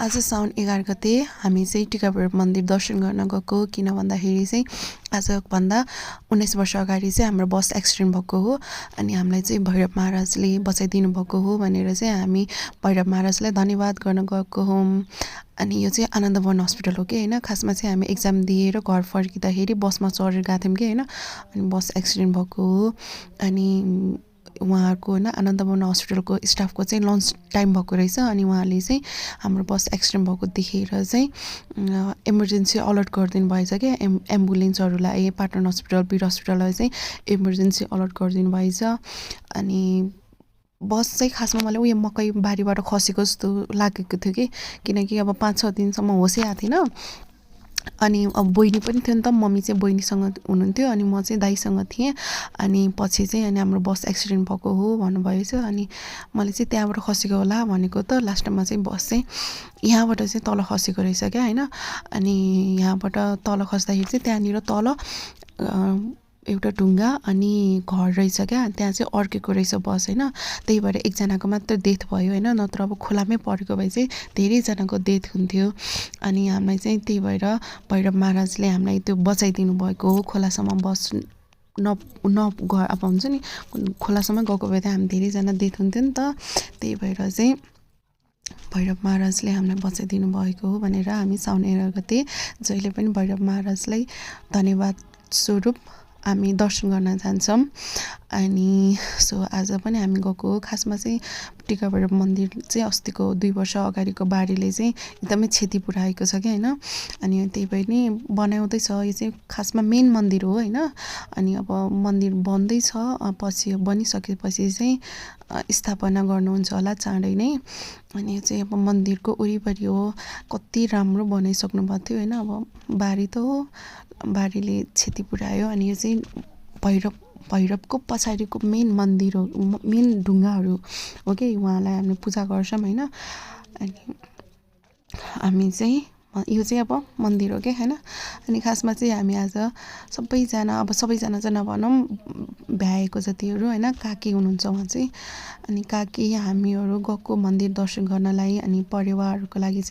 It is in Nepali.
आज साउन 11 गते हामी चाहिँ टिकापुर मन्दिर दर्शन गर्न गएको किन भन्दाखेरि चाहिँ आजभन्दा 19 वर्ष अगाडि चाहिँ हाम्रो बस एक्सिडेन्ट भएको हो अनि हामीलाई चाहिँ भैरव महाराजले बचाइदिनु भएको हो भनेर चाहिँ हामी भैरव महाराजलाई धन्यवाद गर्न गएको हौँ। अनि यो चाहिँ आनन्दवन हस्पिटल हो कि हैन। खासमा चाहिँ हामी एक्जाम दिएर घर फर्किँदाखेरि बसमा चढेर गएको थियौँ कि हैन। अनि बस एक्सिडेन्ट भएको हो अनि उहाँहरूको हैन आनन्दवन हस्पिटलको स्टाफको चाहिँ लन्च टाइम भएको रहेछ अनि उहाँले चाहिँ हाम्रो बस एक्सिडेन्ट भएको देखेर चाहिँ इमर्जेन्सी अलर्ट गरिदिनु भएछ क्या। एम्बुलेन्सहरूलाई पाटन हस्पिटल वीर हस्पिटललाई चाहिँ इमर्जेन्सी अलर्ट गरिदिनु भएछ। अनि बस चाहिँ खासमा मलाई उयो मकै बारीबाट खसेको जस्तो लागेको थियो कि किनकि अब 5-6 दिनसम्म होसै आएको थिएन। अनि अब बहिनी पनि थियो नि त, मम्मी चाहिँ बहिनीसँग हुनुहुन्थ्यो अनि म चाहिँ दाइसँग थिएँ। अनि पछि चाहिँ अनि हाम्रो बस एक्सिडेन्ट भएको हो भन्नुभएछ अनि मैले चाहिँ त्यहाँबाट खसेको होला भनेको त लास्टमा चाहिँ बस चाहिँ यहाँबाट चाहिँ तल खसेको रहेछ क्या हैन। अनि यहाँबाट तल खस्दाखेरि चाहिँ त्यहाँनिर तल एउटा ढुङ्गा अनि घर रहेछ क्या, त्यहाँ चाहिँ अड्केको रहेछ बस हैन। त्यही भएर एकजनाको मात्र डेथ भयो हैन, नत्र अब खोलामै परेको भए चाहिँ धेरैजनाको डेथ हुन्थ्यो। अनि हामीलाई चाहिँ त्यही भएर भैरव महाराजले हामीलाई त्यो बचाइदिनु भएको हो। खोलासम्म बस अब हुन्छ नि खोलासम्म गएको भए त हामी धेरैजना डेथ हुन्थ्यो नि त। त्यही भएर चाहिँ भैरव महाराजले हामीलाई बचाइदिनु भएको हो भनेर हामी साउन 11 गते जहिले पनि भैरव महाराजलाई धन्यवाद स्वरूप हामी दर्शन गर्न जान्छौँ। अनि सो आज पनि हामी गएको हो। खासमा चाहिँ टिकापुर मन्दिर चाहिँ अस्तिको 2 वर्ष अगाडिको बाढीले चाहिँ एकदमै क्षति पुर्याएको छ क्या हैन। अनि त्यही भएर नि बनाउँदैछ, यो चाहिँ खासमा मेन मन्दिर हो हैन। अनि अब मन्दिर बन्दैछ, पछि बनिसकेपछि चाहिँ स्थापना गर्नुहुन्छ होला चाँडै नै। अनि यो चाहिँ अब मन्दिरको वरिपरि हो, कति राम्रो बनाइसक्नु भएको थियो हैन। अब बाढी त हो, बाढीले क्षति पुर्यायो। अनि यो चाहिँ भैरवको पछाडिको मेन मन्दिर हो, मेन ढुङ्गाहरू हो कि उहाँलाई हामीले पूजा गर्छौँ हैन। अनि हामी चाहिँ यो चाहिँ अब मन्दिर हो क्या हैन। अनि खासमा चाहिँ हामी आज सबैजना चाहिँ नभनौँ भ्याएको जतिहरू हैन, काकी हुनुहुन्छ उहाँ चाहिँ। अनि काकी हामीहरू गएको मन्दिर दर्शन गर्नलाई अनि परिवारको लागि